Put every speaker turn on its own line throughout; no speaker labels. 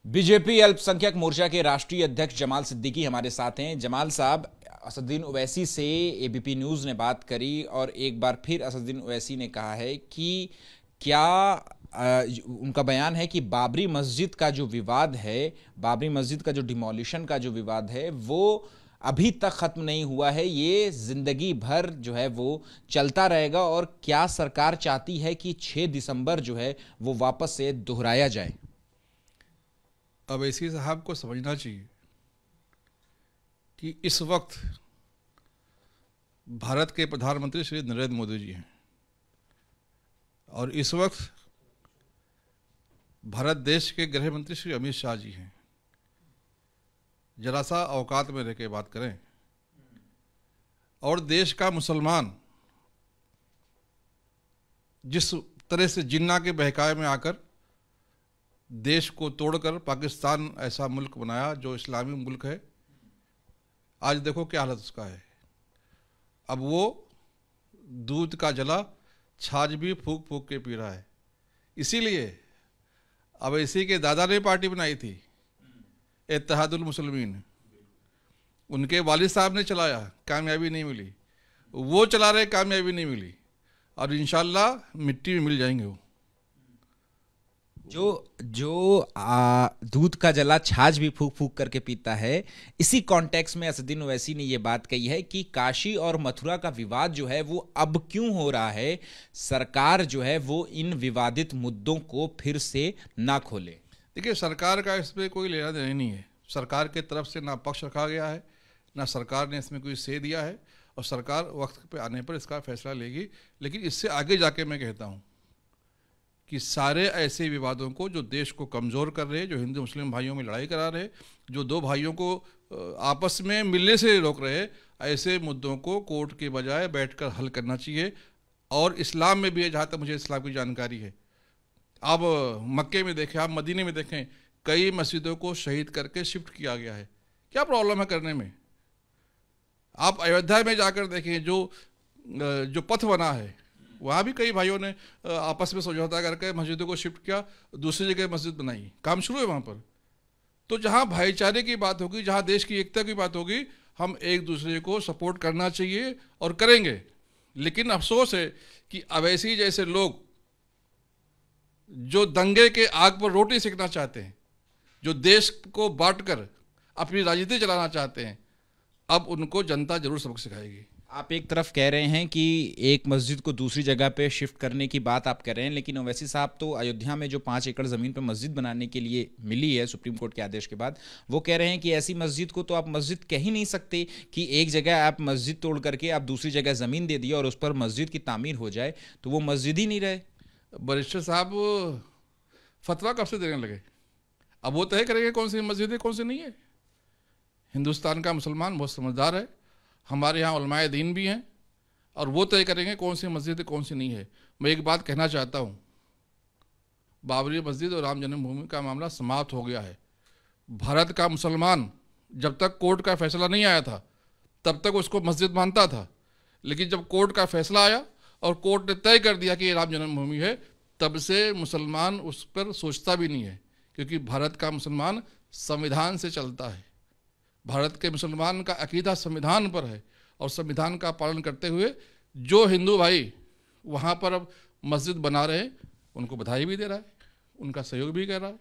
BJP अल्पसंख्यक मोर्चा के राष्ट्रीय अध्यक्ष जमाल सिद्दीकी हमारे साथ हैं। जमाल साहब, असदुद्दीन ओवैसी से एबीपी न्यूज़ ने बात करी और एक बार फिर असदुद्दीन ओवैसी ने कहा है कि क्या उनका बयान है कि बाबरी मस्जिद का जो विवाद है, बाबरी मस्जिद का जो डिमोलिशन का जो विवाद है, वो अभी तक खत्म नहीं हुआ है, ये जिंदगी भर जो है वो चलता रहेगा। और क्या सरकार चाहती है कि 6 दिसंबर जो है वो वापस से दोहराया जाए?
ओवैसी साहब को समझना चाहिए कि इस वक्त भारत के प्रधानमंत्री श्री नरेंद्र मोदी जी हैं और इस वक्त भारत देश के गृह मंत्री श्री अमित शाह जी हैं। जरा सा औकात में रह के बात करें। और देश का मुसलमान जिस तरह से जिन्ना के बहकावे में आकर देश को तोड़कर पाकिस्तान ऐसा मुल्क बनाया जो इस्लामी मुल्क है, आज देखो क्या हालत उसका है। अब वो दूध का जला छाछ भी फूक फूक के पी रहा है। इसीलिए अब इसी के दादा ने पार्टी बनाई थी, इत्तेहादुल मुस्लिमीन। उनके वालिद साहब ने चलाया, कामयाबी नहीं मिली। वो चला रहे, कामयाबी नहीं मिली। और इंशाल्लाह मिट्टी में मिल जाएंगे वो।
जो दूध का जला छाछ भी फूक फूक करके पीता है। इसी कॉन्टेक्स्ट में असदुद्दीन ओवैसी ने यह बात कही है कि काशी और मथुरा का विवाद जो है वो अब क्यों हो रहा है, सरकार जो है वो इन विवादित मुद्दों को फिर से ना खोले।
देखिए, सरकार का इसमें कोई लेना देना नहीं है। सरकार के तरफ से ना पक्ष रखा गया है, ना सरकार ने इसमें कोई से दिया है, और सरकार वक्त पे आने पर इसका फैसला लेगी। लेकिन इससे आगे जाके मैं कहता हूँ कि सारे ऐसे विवादों को जो देश को कमज़ोर कर रहे, जो हिंदू मुस्लिम भाइयों में लड़ाई करा रहे, जो दो भाइयों को आपस में मिलने से रोक रहे, ऐसे मुद्दों को कोर्ट के बजाय बैठकर हल करना चाहिए। और इस्लाम में भी है, जहाँ तक मुझे इस्लाम की जानकारी है। आप मक्के में देखें, आप मदीने में देखें, कई मस्जिदों को शहीद करके शिफ्ट किया गया है। क्या प्रॉब्लम है करने में? आप अयोध्या में जाकर देखें, जो पथ बना है, वहाँ भी कई भाइयों ने आपस में समझौता करके मस्जिदों को शिफ्ट किया, दूसरी जगह मस्जिद बनाई, काम शुरू है वहाँ पर। तो जहाँ भाईचारे की बात होगी, जहाँ देश की एकता की बात होगी, हम एक दूसरे को सपोर्ट करना चाहिए और करेंगे। लेकिन अफसोस है कि ओवैसी जैसे लोग जो दंगे के आग पर रोटी सेकना चाहते हैं, जो देश को बांटकर अपनी राजनीति चलाना चाहते हैं, अब उनको जनता जरूर सबक सिखाएगी।
आप एक तरफ कह रहे हैं कि एक मस्जिद को दूसरी जगह पे शिफ्ट करने की बात आप कर रहे हैं, लेकिन ओवैसी साहब तो अयोध्या में जो 5 एकड़ ज़मीन पे मस्जिद बनाने के लिए मिली है सुप्रीम कोर्ट के आदेश के बाद, वो कह रहे हैं कि ऐसी मस्जिद को तो आप मस्जिद कह ही नहीं सकते कि एक जगह आप मस्जिद तोड़ करके आप दूसरी जगह ज़मीन दे दिए और उस पर मस्जिद की तामीर हो जाए, तो वो मस्जिद ही नहीं रहे।
बैरिस्टर साहब फतवा कब से देने लगे? अब वो तय करेंगे कौन सी मस्जिद है, कौन सी नहीं है। हिंदुस्तान का मुसलमान बहुत समझदार है, हमारे यहाँ उलमाए दीन भी हैं, और वो तय करेंगे कौन सी मस्जिद है, कौन सी नहीं है। मैं एक बात कहना चाहता हूँ, बाबरी मस्जिद और राम जन्मभूमि का मामला समाप्त हो गया है। भारत का मुसलमान जब तक कोर्ट का फैसला नहीं आया था तब तक उसको मस्जिद मानता था, लेकिन जब कोर्ट का फैसला आया और कोर्ट ने तय कर दिया कि ये राम जन्मभूमि है, तब से मुसलमान उस पर सोचता भी नहीं है। क्योंकि भारत का मुसलमान संविधान से चलता है। भारत के मुसलमान का अकीदा संविधान पर है, और संविधान का पालन करते हुए जो हिंदू भाई वहाँ पर अब मस्जिद बना रहे हैं, उनको बधाई भी दे रहा है, उनका सहयोग भी कर रहा है,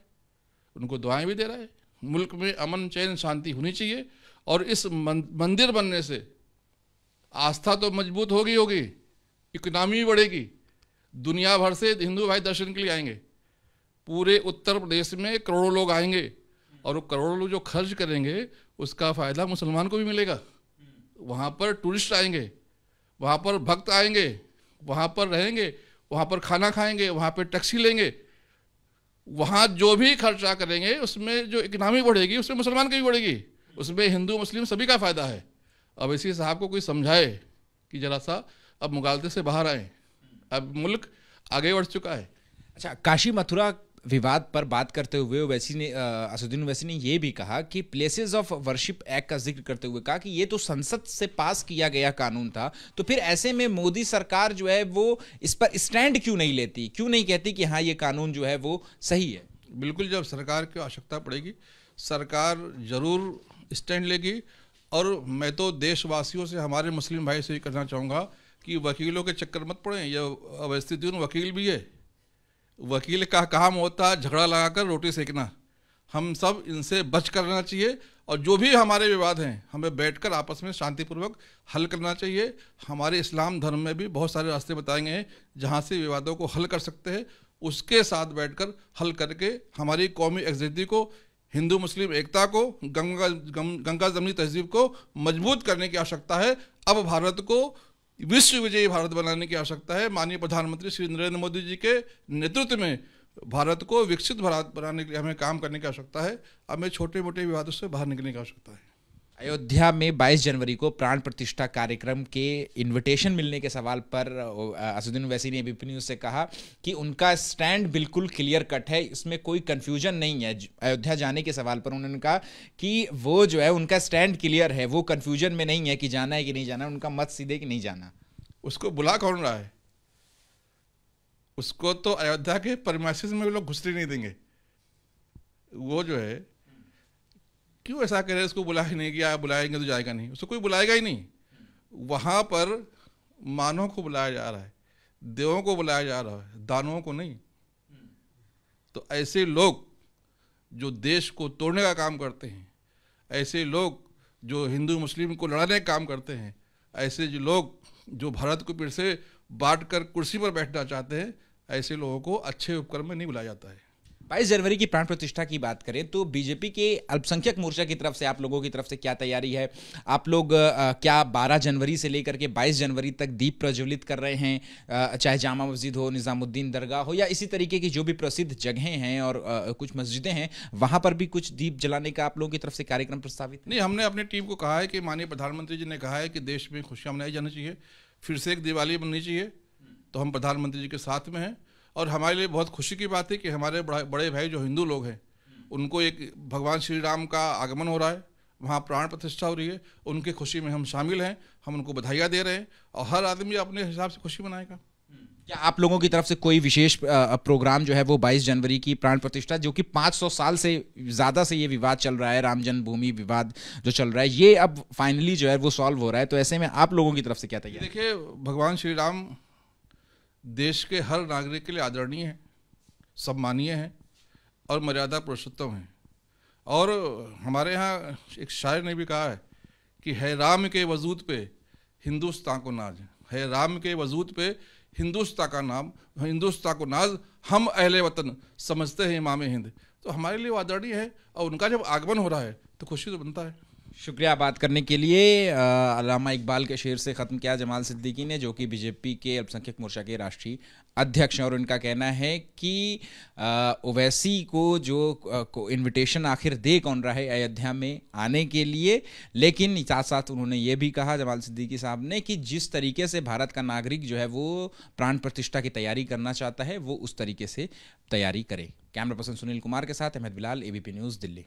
उनको दुआएं भी दे रहा है। मुल्क में अमन चैन शांति होनी चाहिए, और इस मंदिर बनने से आस्था तो मजबूत होगी, इकनॉमी भी बढ़ेगी। दुनिया भर से हिंदू भाई दर्शन के लिए आएंगे। पूरे उत्तर प्रदेश में करोड़ों लोग आएंगे, और वो करोड़ों लोग जो खर्च करेंगे उसका फ़ायदा मुसलमान को भी मिलेगा। वहाँ पर टूरिस्ट आएंगे, वहाँ पर भक्त आएंगे, वहाँ पर रहेंगे, वहाँ पर खाना खाएंगे, वहाँ पर टैक्सी लेंगे। वहाँ जो भी खर्चा करेंगे उसमें जो इकनॉमी बढ़ेगी, उसमें मुसलमान की भी बढ़ेगी, उसमें हिंदू मुस्लिम सभी का फ़ायदा है। अब इसी साहब को कोई समझाए कि ज़रा सा अब मुगालते से बाहर आए, अब मुल्क आगे बढ़ चुका है।
अच्छा, काशी मथुरा विवाद पर बात करते हुए असदुद्दीन ओवैसी ने यह भी कहा कि प्लेसेस ऑफ वर्शिप एक्ट का जिक्र करते हुए कहा कि ये तो संसद से पास किया गया कानून था, तो फिर ऐसे में मोदी सरकार जो है वो इस पर स्टैंड क्यों नहीं लेती, क्यों नहीं कहती कि हाँ ये कानून जो है वो सही है?
बिल्कुल, जब सरकार की आवश्यकता पड़ेगी सरकार जरूर स्टैंड लेगी। और मैं तो देशवासियों से, हमारे मुस्लिम भाई से ये कहना चाहूँगा कि वकीलों के चक्कर मत पड़ें। यह अवस्थितुन वकील भी है, वकील का काम होता है झगड़ा लगाकर रोटी सेकना। हम सब इनसे बच कर रहना चाहिए और जो भी हमारे विवाद हैं हमें बैठकर आपस में शांतिपूर्वक हल करना चाहिए। हमारे इस्लाम धर्म में भी बहुत सारे रास्ते बताए गए हैं जहाँ से विवादों को हल कर सकते हैं, उसके साथ बैठकर हल करके हमारी कौमी एकजुटता को, हिंदू मुस्लिम एकता को, गंगा जमनी तहजीब को मजबूत करने की आवश्यकता है। अब भारत को विश्व विजयी भारत बनाने की आवश्यकता है। माननीय प्रधानमंत्री श्री नरेंद्र मोदी जी के नेतृत्व में भारत को विकसित भारत बनाने के लिए हमें काम करने की आवश्यकता है। हमें छोटे मोटे विवादों से बाहर निकलने की आवश्यकता है।
अयोध्या में 22 जनवरी को प्राण प्रतिष्ठा कार्यक्रम के इनविटेशन मिलने के सवाल पर असदुद्दीन ओवैसी ने एबीपी न्यूज़ से कहा कि उनका स्टैंड बिल्कुल क्लियर कट है, इसमें कोई कंफ्यूजन नहीं है। अयोध्या जाने के सवाल पर उन्होंने कहा कि वो जो है उनका स्टैंड क्लियर है, वो कंफ्यूजन में नहीं है कि जाना है कि नहीं जाना, उनका मत सीधे कि नहीं जाना।
उसको बुला कौन रहा है? उसको तो अयोध्या के परमाइसिस में लोग घुसने नहीं देंगे। वो जो है क्यों ऐसा कह रहे हैं, उसको बुला ही नहीं गया, बुलाएंगे तो जाएगा नहीं, उसको कोई बुलाएगा ही नहीं। वहाँ पर मानवों को बुलाया जा रहा है, देवों को बुलाया जा रहा है, दानवों को नहीं। तो ऐसे लोग जो देश को तोड़ने का काम करते हैं, ऐसे लोग जो हिंदू मुस्लिम को लड़ाने का काम करते हैं, ऐसे जो लोग जो भारत को फिर से बांट कर कुर्सी पर बैठना चाहते हैं, ऐसे लोगों को अच्छे उपक्रम में नहीं बुलाया जाता है।
22 जनवरी की प्राण प्रतिष्ठा की बात करें तो बीजेपी के अल्पसंख्यक मोर्चा की तरफ से, आप लोगों की तरफ से क्या तैयारी है? आप लोग क्या 12 जनवरी से लेकर के 22 जनवरी तक दीप प्रज्वलित कर रहे हैं, चाहे जामा मस्जिद हो, निज़ामुद्दीन दरगाह हो, या इसी तरीके की जो भी प्रसिद्ध जगहें हैं और कुछ मस्जिदें हैं वहाँ पर भी कुछ दीप जलाने का आप लोगों की तरफ से कार्यक्रम प्रस्तावित?
नहीं, हमने अपनी टीम को कहा है कि माननीय प्रधानमंत्री जी ने कहा है कि देश में खुशियाँ मनाई जानी चाहिए, फिर से एक दिवाली बननी चाहिए, तो हम प्रधानमंत्री जी के साथ में हैं। और हमारे लिए बहुत खुशी की बात है कि हमारे बड़े भाई जो हिंदू लोग हैं उनको एक भगवान श्री राम का आगमन हो रहा है, वहाँ प्राण प्रतिष्ठा हो रही है, उनकी खुशी में हम शामिल हैं, हम उनको बधाइयाँ दे रहे हैं और हर आदमी अपने हिसाब से खुशी मनाएगा।
क्या आप लोगों की तरफ से कोई विशेष प्रोग्राम जो है वो 22 जनवरी की प्राण प्रतिष्ठा, जो कि 500 साल से ज़्यादा से ये विवाद चल रहा है, राम जन्मभूमि विवाद जो चल रहा है, ये अब फाइनली जो है वो सॉल्व हो रहा है, तो ऐसे में आप लोगों की तरफ से क्या तैयारी?
देखिए, भगवान श्री राम देश के हर नागरिक के लिए आदरणीय हैं, सम्मानीय हैं और मर्यादा पुरुषोत्तम हैं। और हमारे यहाँ एक शायर ने भी कहा है कि है राम के वजूद पे हिंदुस्तान को नाज, है राम के वजूद पे हिंदुस्तान का नाम, हिंदुस्तान को नाज, हम अहले वतन समझते हैं इमाम हिंद। तो हमारे लिए वो आदरणीय है और उनका जब आगमन हो रहा है तो खुशी तो बनता है।
शुक्रिया बात करने के लिए। अल्लामा इकबाल के शेर से ख़त्म किया जमाल सिद्दीकी ने, जो कि बीजेपी के अल्पसंख्यक मोर्चा के राष्ट्रीय अध्यक्ष हैं, और उनका कहना है कि ओवैसी को जो इनविटेशन आखिर दे कौन रहा है अयोध्या में आने के लिए, लेकिन साथ साथ उन्होंने ये भी कहा जमाल सिद्दीकी साहब ने कि जिस तरीके से भारत का नागरिक जो है वो प्राण प्रतिष्ठा की तैयारी करना चाहता है वो उस तरीके से तैयारी करे। कैमरा पर्सन सुनील कुमार के साथ अहमद बिलाल, एबीपी न्यूज़, दिल्ली।